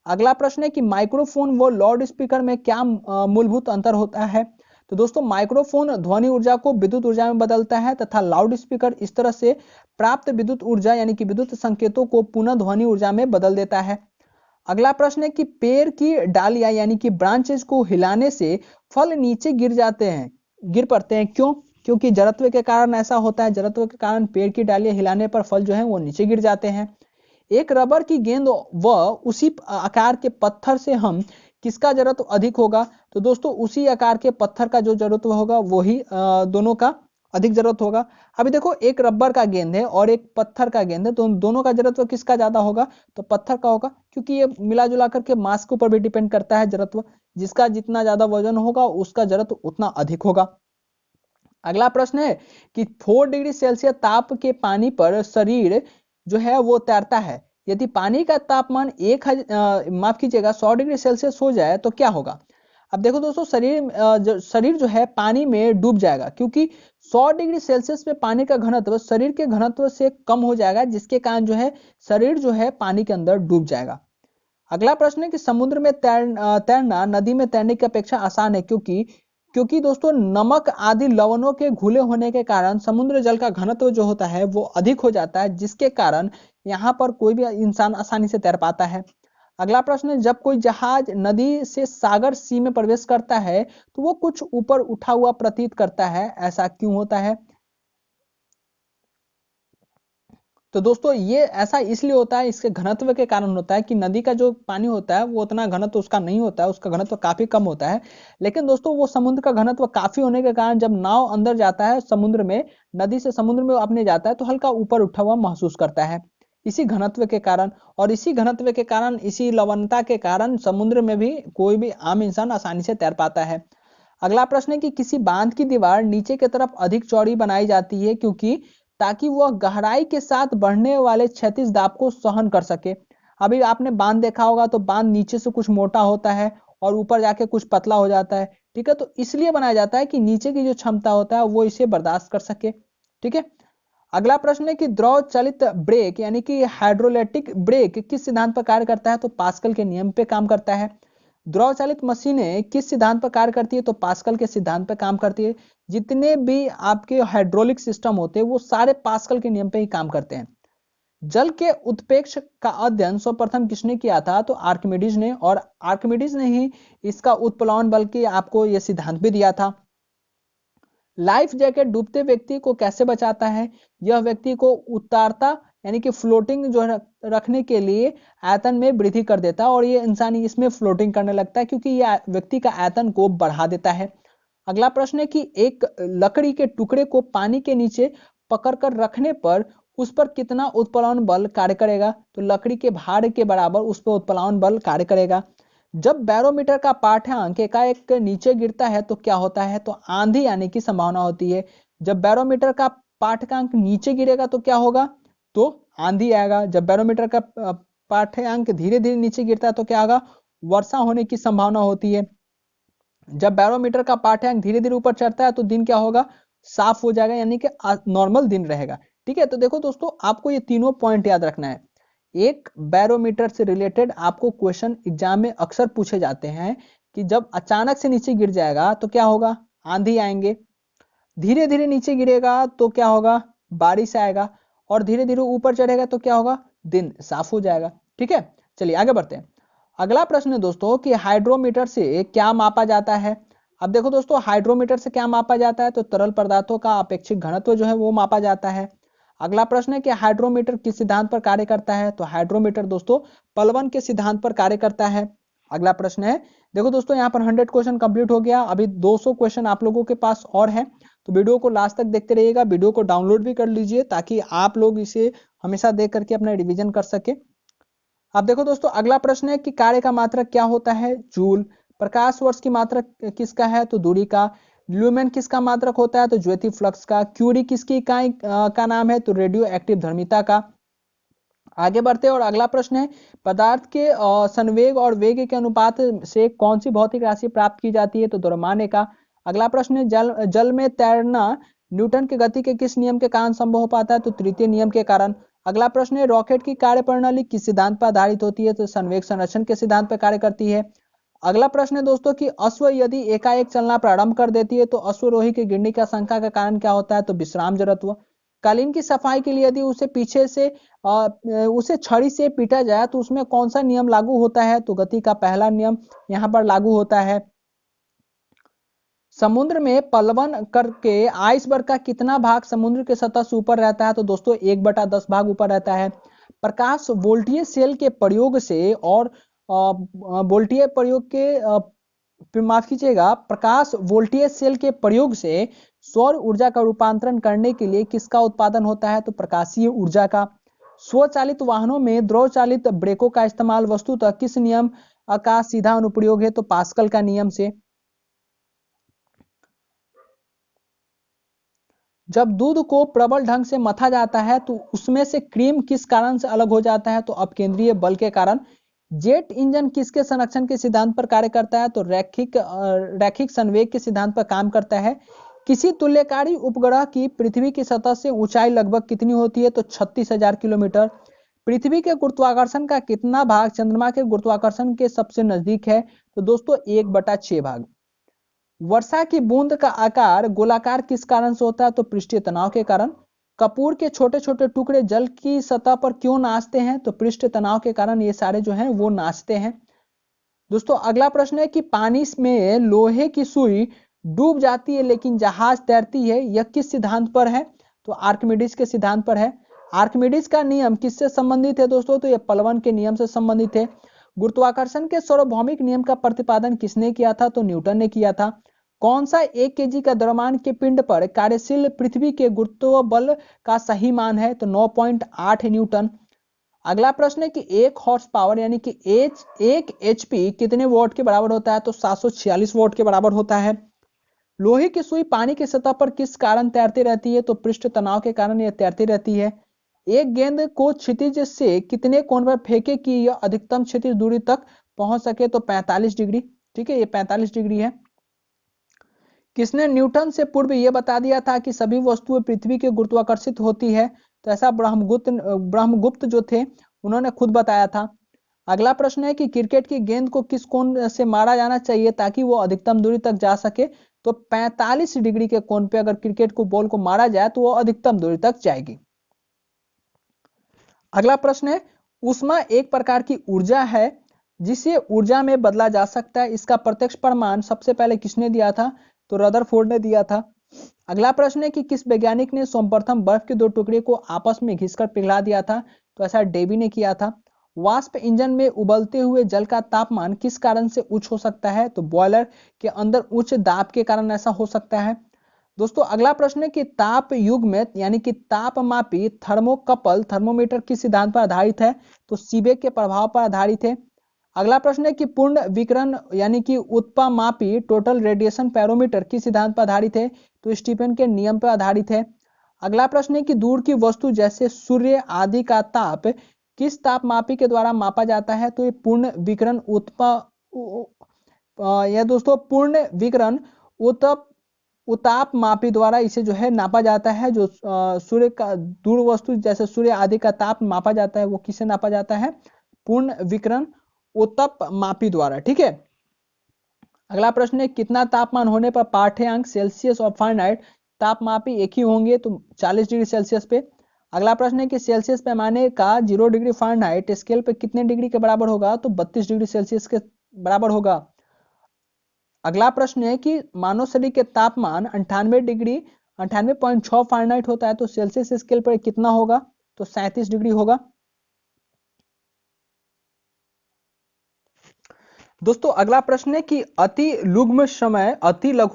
अगला प्रश्न है कि माइक्रोफोन व लाउड स्पीकर में क्या मूलभूत अंतर होता है? तो दोस्तों माइक्रोफोन ध्वनि ऊर्जा को विद्युत ऊर्जा में बदलता है तथा लाउड स्पीकर इस तरह से प्राप्त विद्युत ऊर्जा यानी कि विद्युत संकेतों को पुनः ध्वनि ऊर्जा में बदल देता है। अगला प्रश्न है कि पेड़ की डालियां यानी कि ब्रांचेस को हिलाने से फल नीचे गिर पड़ते हैं, क्यों? क्योंकि जड़त्व के कारण ऐसा होता है, जड़त्व के कारण पेड़ की डालियां हिलाने पर फल जो है वो नीचे गिर जाते हैं। एक रबर की गेंद व उसी आकार के पत्थर से हम किसका जड़त्व अधिक होगा? तो दोस्तों उसी आकार के पत्थर का जो जड़त्व होगा वही दोनों का अधिक जरूरत होगा। अभी देखो एक रबर का गेंद है और एक पत्थर का गेंद है, तो दोनों का जड़त्व किसका ज्यादा होगा? तो पत्थर का होगा, क्योंकि ये मिला जुला करके मास के ऊपर भी डिपेंड करता है जड़त्व, जिसका जितना ज्यादा वजन होगा उसका जड़त्व उतना अधिक होगा। अगला प्रश्न है कि 4 डिग्री सेल्सियस ताप के पानी पर शरीर जो है वो तैरता है, यदि पानी का तापमान माफ कीजिएगा 100 डिग्री सेल्सियस हो जाए तो क्या होगा? अब देखो दोस्तों शरीर जो है पानी में डूब जाएगा, क्योंकि 100 डिग्री सेल्सियस पे पानी का घनत्व शरीर के घनत्व से कम हो जाएगा, जिसके कारण जो है शरीर जो है पानी के अंदर डूब जाएगा। अगला प्रश्न है कि समुद्र में तैरना नदी में तैरने की अपेक्षा आसान है, क्योंकि दोस्तों नमक आदि लवणों के घुले होने के कारण समुद्र जल का घनत्व जो होता है वो अधिक हो जाता है, जिसके कारण यहाँ पर कोई भी इंसान आसानी से तैर पाता है। अगला प्रश्न है जब कोई जहाज नदी से सागर सी में प्रवेश करता है तो वो कुछ ऊपर उठा हुआ प्रतीत करता है, ऐसा क्यों होता है? तो दोस्तों ये ऐसा इसलिए होता है, इसके घनत्व के कारण होता है कि नदी का जो पानी होता है वो उतना घनत्व उसका नहीं होता है, उसका घनत्व काफी कम होता है। लेकिन दोस्तों वो समुद्र का घनत्व काफी होने के कारण जब नाव अंदर जाता है समुद्र में, नदी से समुद्र में अपने जाता है तो हल्का ऊपर उठा हुआ महसूस करता है, इसी घनत्व के कारण। और इसी घनत्व के कारण, इसी लवणता के कारण समुद्र में भी कोई भी आम इंसान आसानी से तैर पाता है। अगला प्रश्न है कि किसी बांध की दीवार नीचे की तरफ अधिक चौड़ी बनाई जाती है क्योंकि ताकि वह गहराई के साथ बढ़ने वाले क्षैतिज दाब को सहन कर सके। अभी आपने बांध देखा होगा तो बांध नीचे से कुछ मोटा होता है और ऊपर जाके कुछ पतला हो जाता है, ठीक है, तो इसलिए बनाया जाता है कि नीचे की जो क्षमता होता है वो इसे बर्दाश्त कर सके। ठीक है, अगला प्रश्न है कि द्रव चालित ब्रेक यानी कि हाइड्रोलिटिक ब्रेक किस सिद्धांत पर कार्य करता है? तो पास्कल के नियम पे काम करता है। द्रव चालित मशीनें किस सिद्धांत पर कार्य करती है? तो पास्कल के सिद्धांत पर काम करती है। जितने भी आपके हाइड्रोलिक सिस्टम होते हैं वो सारे पास्कल के नियम पे ही काम करते हैं। जल के उत्प्रेक्ष का अध्ययन सर्वप्रथम किसने किया था? तो आर्किमिडीज ने, और आर्किमिडीज ने ही इसका उत्प्लवन बल की आपको यह सिद्धांत भी दिया था। लाइफ जैकेट डूबते व्यक्ति को कैसे बचाता है? यह व्यक्ति को उतारता यानी कि फ्लोटिंग जो रखने के लिए आयतन में वृद्धि कर देता है और ये इंसान इसमें फ्लोटिंग करने लगता है, क्योंकि यह व्यक्ति का आयतन को बढ़ा देता है। अगला प्रश्न है कि एक लकड़ी के टुकड़े को पानी के नीचे पकड़कर रखने पर उस पर कितना उत्प्लवन बल कार्य करेगा? तो लकड़ी के भार के बराबर उस पर उत्प्लवन बल कार्य करेगा। जब बैरोमीटर का पाठ्यांक एकाएक नीचे गिरता है तो क्या होता है? तो आंधी आने की संभावना होती है। जब बैरोमीटर का पाठ्यांक नीचे गिरेगा तो क्या होगा? तो आंधी आएगा। जब बैरोमीटर का पाठ्यांक धीरे धीरे नीचे गिरता है तो क्या होगा? वर्षा होने की संभावना होती है। जब बैरोमीटर का पाठ्यांक धीरे धीरे ऊपर चढ़ता है तो दिन क्या होगा? साफ हो जाएगा, यानी कि नॉर्मल दिन रहेगा। ठीक है, तो देखो दोस्तों आपको ये तीनों पॉइंट याद रखना है। एक बैरोमीटर से रिलेटेड आपको क्वेश्चन एग्जाम में अक्सर पूछे जाते हैं कि जब अचानक से नीचे गिर जाएगा तो क्या होगा? आंधी आएंगे। धीरे धीरे नीचे गिरेगा तो क्या होगा? बारिश आएगा। और धीरे धीरे ऊपर चढ़ेगा तो क्या होगा? दिन साफ हो जाएगा। ठीक है, चलिए आगे बढ़ते हैं। अगला प्रश्न है दोस्तों कि हाइड्रोमीटर से क्या मापा जाता है। अब देखो दोस्तों, हाइड्रोमीटर से क्या मापा जाता है, तो तरल पदार्थों का अपेक्षित घनत्व जो है वो मापा जाता है। अगला प्रश्न है कि हाइड्रोमीटर किस सिद्धांत पर कार्य करता है, तो हाइड्रोमीटर दोस्तों पलवन के सिद्धांत पर कार्य करता है। अगला प्रश्न है, देखो दोस्तों यहाँ पर 100 क्वेश्चन कंप्लीट हो गया, अभी 200 क्वेश्चन आप लोगों के पास और है, तो वीडियो को लास्ट तक देखते रहिएगा। वीडियो को डाउनलोड भी कर लीजिए ताकि आप लोग इसे हमेशा देख करके अपना रिवीजन कर सके। अब देखो दोस्तों, अगला प्रश्न है कि कार्य का मात्रक क्या होता है, जूल। प्रकाश वर्ष की मात्रक किसका है, तो दूरी का। ल्यूमेन किसका मात्रक होता है, तो ज्योति फ्लक्स का। क्यूरी किसकी इकाई का नाम है, तो रेडियो एक्टिव धर्मिता का। आगे बढ़ते हैं और अगला प्रश्न है, पदार्थ के संवेग और वेग के अनुपात से कौन सी भौतिक राशि प्राप्त की जाती है, तो द्रव्यमान्य का। अगला प्रश्न है, जल में तैरना न्यूटन के गति के किस नियम के कारण संभव हो पाता है, तो तृतीय नियम के कारण। अगला प्रश्न है, रॉकेट की कार्य प्रणाली किस सिद्धांत पर आधारित होती है, तो संवेग संरक्षण के सिद्धांत पर कार्य करती है। अगला प्रश्न है दोस्तों कि अश्व यदि एकाएक चलना प्रारंभ कर देती है तो अश्वरोही की गिरने की आशंका का कारण क्या होता है, तो विश्राम जड़त्व। कालीन की सफाई के लिए यदि उसे पीछे से उसे छड़ी से पीटा जाए तो उसमें कौन सा नियम लागू होता है, तो गति का पहला नियम यहां पर लागू होता है। समुद्र में पलवन करके आइसबर्ग का कितना भाग समुद्र के सतह से ऊपर रहता है, तो दोस्तों 1/10 भाग ऊपर रहता है। प्रकाश वोल्टीय सेल के प्रयोग से और वोल्टीय प्रयोग के माफ कीजिएगा, प्रकाश वोल्टीय सेल के प्रयोग से सौर ऊर्जा का रूपांतरण करने के लिए किसका उत्पादन होता है, तो प्रकाशीय ऊर्जा का। स्वचालित वाहनों में द्रव चालित ब्रेकों का इस्तेमाल वस्तुतः किस नियम का सीधा अनुप्रयोग है, तो पास्कल का नियम से। जब दूध को प्रबल ढंग से मथा जाता है तो उसमें से क्रीम किस कारण से अलग हो जाता है, तो अपकेंद्रीय बल के कारण। जेट इंजन किसके संरक्षण के सिद्धांत पर कार्य करता है, तो रैखिक संवेग के सिद्धांत पर काम करता है। किसी तुल्यकारी उपग्रह की पृथ्वी की सतह से ऊंचाई लगभग कितनी होती है, तो 36,000 किलोमीटर। पृथ्वी के गुरुत्वाकर्षण का कितना भाग चंद्रमा के गुरुत्वाकर्षण के सबसे नजदीक है, तो दोस्तों 1/6 भाग। वर्षा की बूंद का आकार गोलाकार किस कारण से होता है, तो पृष्ठीय तनाव के कारण। कपूर के छोटे छोटे टुकड़े जल की सतह पर क्यों नाचते हैं, तो पृष्ठीय तनाव के कारण ये सारे जो हैं वो नाचते हैं। दोस्तों अगला प्रश्न है कि पानी में लोहे की सुई डूब जाती है लेकिन जहाज तैरती है, यह किस सिद्धांत पर है, तो आर्किमिडीज के सिद्धांत पर है। आर्किमिडीज का नियम किससे संबंधित है दोस्तों, तो यह पलवन के नियम से संबंधित है। गुरुत्वाकर्षण के सार्वभौमिक नियम का प्रतिपादन किसने किया था, तो न्यूटन ने किया था। कौन सा 1 केजी का द्रव्यमान के पिंड पर कार्यशील पृथ्वी के गुरुत्व बल का सही मान है, तो 9.8 न्यूटन। अगला प्रश्न है कि 1 हॉर्स पावर यानी कि 1 एचपी कितने वॉट के बराबर होता है, तो 746 वॉट के बराबर होता है। लोहे की सुई पानी की सतह पर किस कारण तैरती रहती है, तो पृष्ठ तनाव के कारण यह तैरती रहती है। एक गेंद को क्षितिज से कितने कोण पर फेंके कि यह अधिकतम क्षितिज दूरी तक पहुंच सके, तो 45 डिग्री। ठीक है, ये 45 डिग्री है। किसने न्यूटन से पूर्व यह बता दिया था कि सभी वस्तुएं पृथ्वी के गुरुत्वाकर्षित होती है, तो ऐसा ब्रह्मगुप्त जो थे उन्होंने खुद बताया था। अगला प्रश्न है कि क्रिकेट की गेंद को किस कोण से मारा जाना चाहिए ताकि वो अधिकतम दूरी तक जा सके, तो 45 डिग्री के कोण पे अगर क्रिकेट को बॉल को मारा जाए तो वो अधिकतम दूरी तक जाएगी। अगला प्रश्न है, ऊष्मा एक प्रकार की ऊर्जा है जिसे ऊर्जा में बदला जा सकता है, इसका प्रत्यक्ष प्रमाण सबसे पहले किसने दिया था, तो रदरफोर्ड ने दिया था। अगला प्रश्न है कि किस वैज्ञानिक ने सर्वप्रथम बर्फ के 2 टुकड़े को आपस में घिसकर पिघला दिया था, तो ऐसा डेवी ने किया था। वाष्प इंजन में उबलते हुए जल का तापमान किस कारण से उच्च हो सकता है, तो बॉयलर के अंदर उच्च दाब के कारण ऐसा हो सकता है। दोस्तों अगला प्रश्न है कि ताप युग में यानी कि तापमापी थर्मोकपल थर्मोमीटर किस सिद्धांत पर आधारित है, तो सीबेक के प्रभाव पर आधारित है। अगला प्रश्न है कि पूर्ण विकिरण यानी कि उत्पामापी टोटल रेडिएशन पैरोमीटर किस सिद्धांत पर आधारित है, तो स्टीफन के नियम पर आधारित है। अगला प्रश्न है कि दूर की वस्तु जैसे सूर्य आदि का ताप किस तापमापी के द्वारा मापा जाता है, तो ये पूर्ण विकिरण यह दोस्तों पूर्ण विकिरण उताप मापी द्वारा इसे जो है नापा जाता है। जो सूर्य का दूर वस्तु जैसे सूर्य आदि का ताप मापा जाता है वो किससे नापा जाता है, पूर्ण विकिरण उतप मापी द्वारा। ठीक है, अगला प्रश्न है कितना तापमान होने पर पाठ्यांक सेल्सियस और फारेनहाइट तापमापी एक ही होंगे, तो 40 डिग्री सेल्सियस पे। अगला प्रश्न है कि सेल्सियस पैमाने का 0 डिग्री फ़ारेनहाइट स्केल पे कितने डिग्री के बराबर होगा? तो 32 डिग्री सेल्सियस के बराबर होगा। अगला प्रश्न है कि मानव शरीर के तापमान 98.6 फ़ारेनहाइट होता है, तो सेल्सियस स्केल पर कितना होगा? तो 37 डिग्री होगा। दोस्तों अगला प्रश्न है कि अति लघु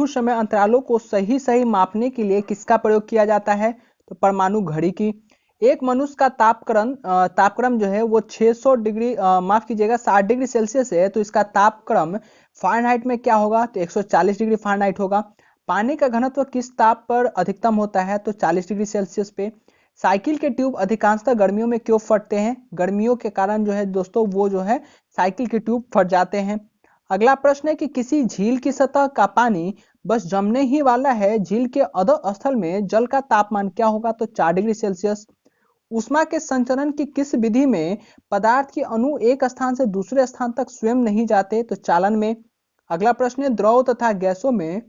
समय अंतरालों को सही सही मापने के लिए किसका प्रयोग किया जाता है? तो परमाणु घड़ी की। एक मनुष्य का तापक्रम जो है वो 600 डिग्री माफ कीजिएगा 60 डिग्री सेल्सियस है, तो इसका तापक्रम फ़ारेनहाइट में क्या होगा? तो 140 डिग्री फ़ारेनहाइट होगा। पानी का घनत्व किस ताप पर अधिकतम होता है? तो 40 डिग्री सेल्सियस पे। साइकिल के ट्यूब अधिकांशतः गर्मियों में क्यों फटते हैं? गर्मियों के कारण जो है दोस्तों वो जो है साइकिल के ट्यूब फट जाते हैं। अगला प्रश्न है कि किसी झील की सतह का पानी बस जमने ही वाला है, झील के अधः स्थल में जल का तापमान क्या होगा? तो 4 डिग्री सेल्सियस। ऊष्मा के संचरण की किस विधि में पदार्थ के अणु एक स्थान से दूसरे स्थान तक स्वयं नहीं जाते? तो चालन में। अगला प्रश्न है द्रव तथा गैसों में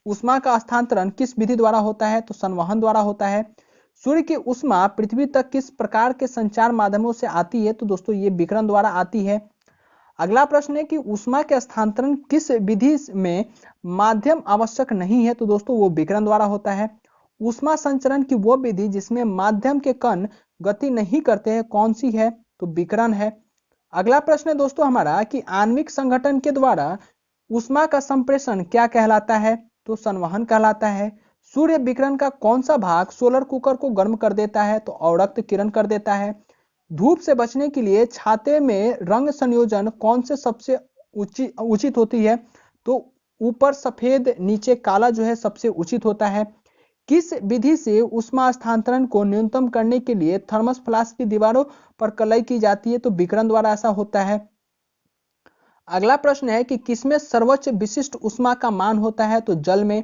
ऊष्मा का हस्तांतरण किस विधि द्वारा होता है? तो संवहन द्वारा होता है। सूर्य की ऊष्मा पृथ्वी तक किस प्रकार के संचार माध्यमों से आती है? तो दोस्तों ये विकिरण द्वारा आती है। अगला प्रश्न है कि ऊष्मा के हस्तांतरण किस विधि में माध्यम आवश्यक नहीं है? तो दोस्तों वो विकिरण द्वारा होता है। ऊष्मा संचरण की वो विधि जिसमें माध्यम के कण गति नहीं करते हैं कौन सी है? तो विकिरण है। अगला प्रश्न है दोस्तों हमारा कि आणविक संगठन के द्वारा ऊष्मा का संप्रेषण क्या कहलाता है? तो संवहन कहलाता है। सूर्य विकिरण का कौन सा भाग सोलर कुकर को गर्म कर देता है? तो अवरक्त किरण कर देता है। धूप से बचने के लिए छाते में रंग संयोजन कौन से सबसे उचित होती है? तो ऊपर सफेद नीचे काला जो है सबसे उचित होता है। किस विधि से ऊष्मा स्थानांतरण को न्यूनतम करने के लिए थर्मस फ्लास्क की दीवारों पर कलई की जाती है? तो विकिरण द्वारा ऐसा होता है। अगला प्रश्न है कि किसमें सर्वोच्च विशिष्ट ऊष्मा का मान होता है? तो जल में।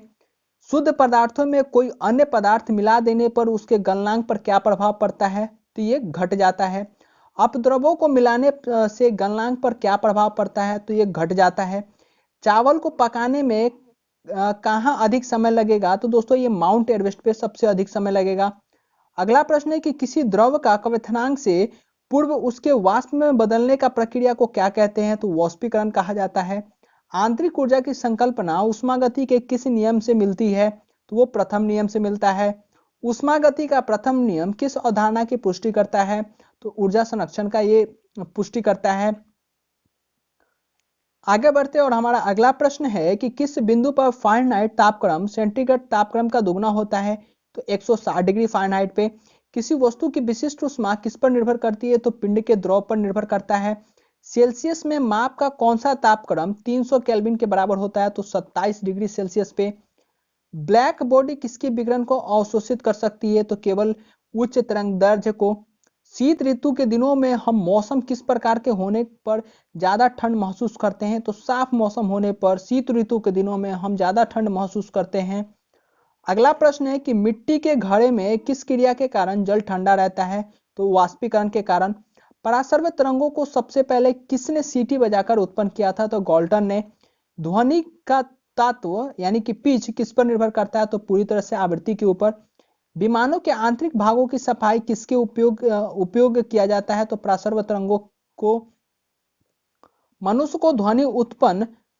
शुद्ध पदार्थों में कोई अन्य पदार्थ मिला देने पर उसके गलनांक पर क्या प्रभाव पड़ता है? तो ये घट जाता है। अपद्रव्यों को मिलाने से गलनांक पर क्या प्रभाव पड़ता है? तो ये घट जाता है। चावल को पकाने में कहाँ अधिक समय लगेगा? तो दोस्तों ये माउंट एवरेस्ट पे सबसे अधिक समय लगेगा। अगला प्रश्न है कि किसी द्रव का क्वथनांक से पूर्व उसके वाष्प में बदलने का प्रक्रिया को क्या कहते हैं? तो वाष्पीकरण कहा जाता है। आंतरिक ऊर्जा की संकल्पना ऊष्मागति के किस नियम से मिलती है? तो वो प्रथम नियम से मिलता है। ऊष्मागति का प्रथम नियम किस अवधारणा की पुष्टि करता है? तो ऊर्जा संरक्षण का ये पुष्टि करता है। आगे बढ़ते और हमारा अगला प्रश्न है कि किस बिंदु पर फ़ारेनहाइट तापक्रम सेंटीग्रेड तापक्रम का दुगना होता है? तो 160 डिग्री फ़ारेनहाइट पे। किसी वस्तु की विशिष्ट ऊष्मा किस पर निर्भर करती है? तो पिंड के द्रव पर निर्भर करता है। सेल्सियस में माप का कौन सा तापक्रम 300 केल्विन के बराबर होता है? तो 27 डिग्री सेल्सियस पे। ब्लैक बॉडी किसके विकिरण को अवशोषित कर सकती है? तो केवल उच्च तरंग दैर्ध्य को। शीत ऋतु के दिनों में हम मौसम किस प्रकार के होने पर ज्यादा ठंड महसूस करते हैं? तो साफ मौसम होने पर शीत ऋतु के दिनों में हम ज्यादा ठंड महसूस करते हैं। अगला प्रश्न है कि मिट्टी के घड़े में किस क्रिया के कारण जल ठंडा रहता है? तो वाष्पीकरण के कारण। परासर्व तरंगों को सबसे पहले किसने सीटी बजाकर उत्पन्न किया था? तो गॉल्टन ने। ध्वनि का तत्व यानी कि पिच किस पर निर्भर करता है? तो पूरी तरह से आवृत्ति के ऊपर। विमानों के आंतरिक भागों की सफाई किसके उपयोग किया जाता है? तो परासर्व तरंगों को। मनुष्य को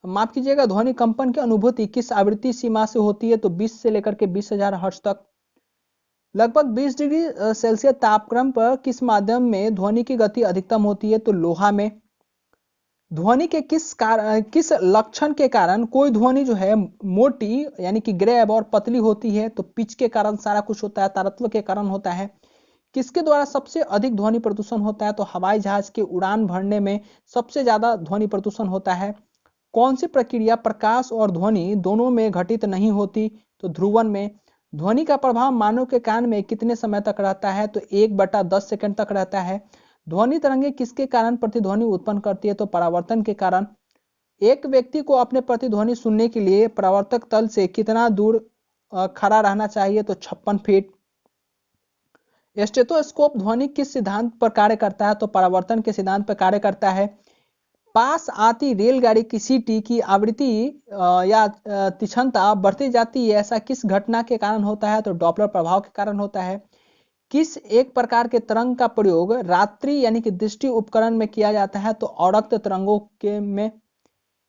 माफ कीजिएगा ध्वनि कंपन की अनुभूति किस आवृत्ति सीमा से होती है? तो 20 से लेकर के 20,000 हर्ट्ज तक। लगभग 20 डिग्री सेल्सियस तापक्रम पर किस माध्यम में ध्वनि की गति अधिकतम होती है? तो लोहा में। ध्वनि के किस लक्षण के कारण कोई ध्वनि जो है मोटी यानी कि ग्रेव और पतली होती है? तो पिच के कारण सारा कुछ होता है, तारत्व के कारण होता है। किसके द्वारा सबसे अधिक ध्वनि प्रदूषण होता है? तो हवाई जहाज के उड़ान भरने में सबसे ज्यादा ध्वनि प्रदूषण होता है। कौन सी प्रक्रिया प्रकाश और ध्वनि दोनों में घटित नहीं होती? तो ध्रुवन में। ध्वनि का प्रभाव मानव के कान में कितने समय तक रहता है? तो 1/10 सेकंड तक रहता है। ध्वनि तरंगे किसके कारण प्रतिध्वनि उत्पन्न करती है? तो परावर्तन के कारण। एक व्यक्ति को अपने प्रतिध्वनि सुनने के लिए परावर्तक तल से कितना दूर खड़ा रहना चाहिए? तो 56 फीट। स्टेथोस्कोप ध्वनि किस सिद्धांत पर कार्य करता है? तो परावर्तन के सिद्धांत पर कार्य करता है। पास आती रेलगाड़ी की सीटी की आवृत्ति या तीक्ष्णता बढ़ती जाती है, ऐसा किस घटना के कारण होता है? तो डॉपलर प्रभाव के कारण होता है। किस एक प्रकार के तरंग का प्रयोग रात्रि यानी कि दृष्टि उपकरण में किया जाता है? तो अवरक्त तरंगों के में।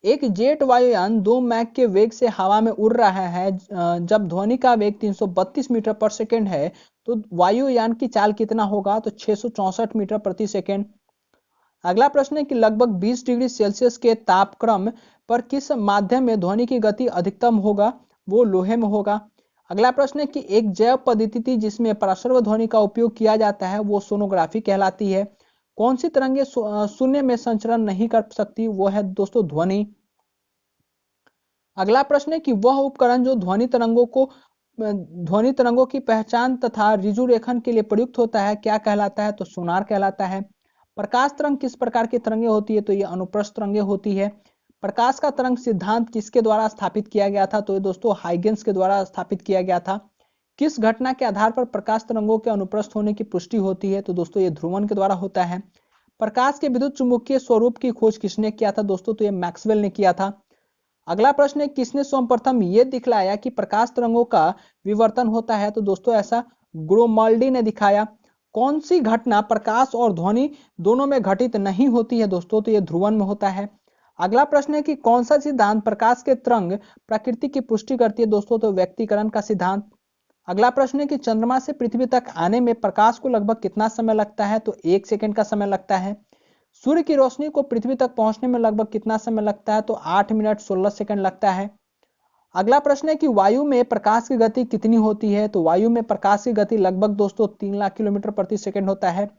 एक जेट वायुयान 2 मैक के वेग से हवा में उड़ रहा है। जब ध्वनि का वेग 332 मीटर पर सेकेंड है तो वायुयान की चाल कितना होगा? तो 664 मीटर प्रति सेकेंड। अगला प्रश्न है कि लगभग 20 डिग्री सेल्सियस के तापक्रम पर किस माध्यम में ध्वनि की गति अधिकतम होगा? वो लोहे में होगा। अगला प्रश्न है कि एक जैव पद्धति थी जिसमें पार्श्व ध्वनि का उपयोग किया जाता है, वो सोनोग्राफी कहलाती है। कौन सी तरंगे शून्य में संचरण नहीं कर सकती? वो है दोस्तों ध्वनि। अगला प्रश्न है कि वह उपकरण जो ध्वनि तरंगों की पहचान तथा रिजु रेखन के लिए प्रयुक्त होता है, क्या कहलाता है? तो सोनार कहलाता है। प्रकाश तरंग किस प्रकार की तरंगे होती है? तो ये अनुप्रस्थ तरंगे होती है। प्रकाश का तरंग सिद्धांत किसके द्वारा स्थापित किया गया था? तो ये दोस्तों हाइगेंस के द्वारा स्थापित किया गया था। किस घटना के आधार पर प्रकाश तरंगों के अनुप्रस्थ होने की पुष्टि होती है? तो दोस्तों ये ध्रुवण के द्वारा होता है। प्रकाश के विद्युत चुंबकीय स्वरूप की खोज किसने किया था? दोस्तों तो ये मैक्सवेल ने किया था। अगला प्रश्न है किसने सर्वप्रथम यह दिखलाया कि प्रकाश तरंगों का विवर्तन होता है? तो दोस्तों ऐसा ग्रोमाल्डी ने दिखाया। कौन सी घटना प्रकाश और ध्वनि दोनों में घटित नहीं होती है? दोस्तों तो यह ध्रुवण में होता है। अगला प्रश्न है कि कौन सा सिद्धांत प्रकाश के तरंग प्रकृति की पुष्टि करती है? दोस्तों तो व्यक्तीकरण का सिद्धांत। अगला प्रश्न है कि चंद्रमा से पृथ्वी तक आने में प्रकाश को लगभग कितना समय लगता है? तो 1 सेकंड का समय लगता है। सूर्य की रोशनी को पृथ्वी तक पहुंचने में लगभग कितना समय लगता है? तो 8 मिनट 16 सेकंड लगता है। अगला प्रश्न है कि वायु में प्रकाश की गति कितनी होती है? तो वायु में प्रकाश की गति लगभग दोस्तों 3 लाख किलोमीटर प्रति सेकंड होता है।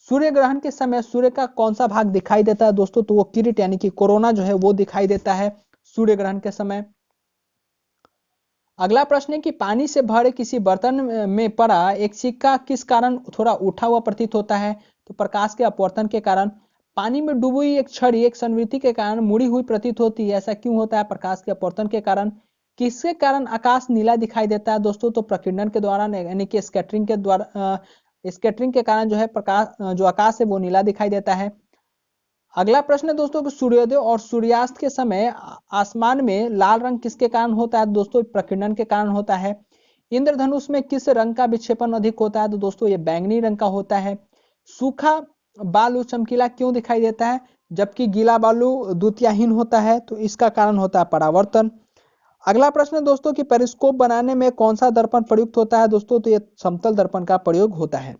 सूर्य ग्रहण के समय सूर्य का कौन सा भाग दिखाई देता है? दोस्तों तो वो किरीट यानी कि कोरोना जो है वो दिखाई देता है सूर्य ग्रहण के समय। अगला प्रश्न है कि पानी से भरे किसी बर्तन में पड़ा एक सिक्का किस कारण थोड़ा उठा हुआ प्रतीत होता है? तो प्रकाश के अपवर्तन के कारण। पानी में डूबी हुई एक छड़ी एक संवृत्ति के कारण मुड़ी हुई प्रतीत होती है, ऐसा क्यों होता है? प्रकाश के अपवर्तन के कारण। किसके कारण आकाश नीला दिखाई देता है? दोस्तों तो प्रकीर्णन के द्वारा यानी कि स्कैटरिंग के द्वारा, स्कैटरिंग के कारण जो है प्रकाश जो आकाश है वो नीला दिखाई देता है। अगला प्रश्न है दोस्तों कि सूर्योदय और सूर्यास्त के समय आसमान में लाल रंग किसके कारण होता है? दोस्तों प्रकीर्णन के कारण होता है। इंद्रधनुष में किस रंग का विक्षेपण अधिक होता है? तो दोस्तों ये बैंगनी रंग का होता है। सूखा बालू चमकीला क्यों दिखाई देता है जबकि गीला बालू द्वितीयहीन होता है? तो इसका कारण होता है परावर्तन। अगला प्रश्न है दोस्तों कि पेरिस्कोप बनाने में कौन सा दर्पण प्रयुक्त होता है? दोस्तों तो ये समतल दर्पण का प्रयोग होता है।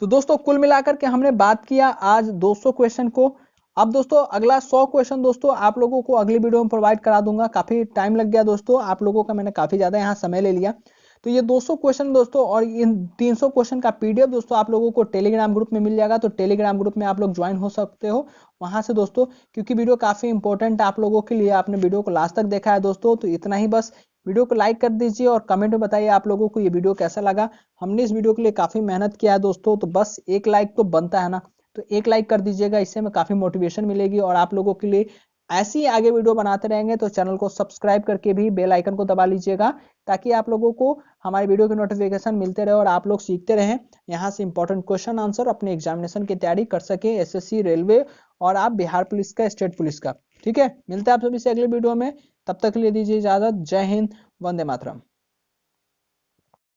तो दोस्तों कुल मिलाकर के हमने बात किया आज 200 क्वेश्चन को। अब दोस्तों अगला 100 क्वेश्चन दोस्तों आप लोगों को अगली वीडियो में प्रोवाइड करा दूंगा। काफी टाइम लग गया दोस्तों, आप लोगों का मैंने काफी ज्यादा यहाँ समय ले लिया। तो ये 200 क्वेश्चन दोस्तों और इन 300 क्वेश्चन का पीडीएफ दोस्तों आप लोगों को टेलीग्राम ग्रुप में मिल जाएगा। तो टेलीग्राम ग्रुप में आप लोग ज्वाइन हो सकते हो वहां से दोस्तों, क्योंकि वीडियो काफी इंपॉर्टेंट है आप लोगों के लिए। आपने वीडियो को लास्ट तक देखा है दोस्तों, तो इतना ही बस। वीडियो को लाइक कर दीजिए और कमेंट में बताइए आप लोगों को ये वीडियो कैसा लगा। हमने इस वीडियो के लिए काफी मेहनत किया है दोस्तों, तो बस एक लाइक तो बनता है ना, तो एक लाइक कर दीजिएगा, इससे हमें काफी मोटिवेशन मिलेगी और आप लोगों के लिए ऐसी ही आगे वीडियो बनाते रहेंगे। तो चैनल को सब्सक्राइब करके भी बेल आइकन को दबा लीजिएगा ताकि आप लोगों को हमारे वीडियो के नोटिफिकेशन मिलते रहे और आप लोग सीखते रहें यहाँ से इंपॉर्टेंट क्वेश्चन आंसर अपने एग्जामिनेशन की तैयारी कर सके, एसएससी, रेलवे और आप बिहार पुलिस का, स्टेट पुलिस का। ठीक है, मिलते हैं आप सभी से अगले वीडियो में, तब तक के लिए दीजिए इजाजत। जय हिंद, वंदे मातरम।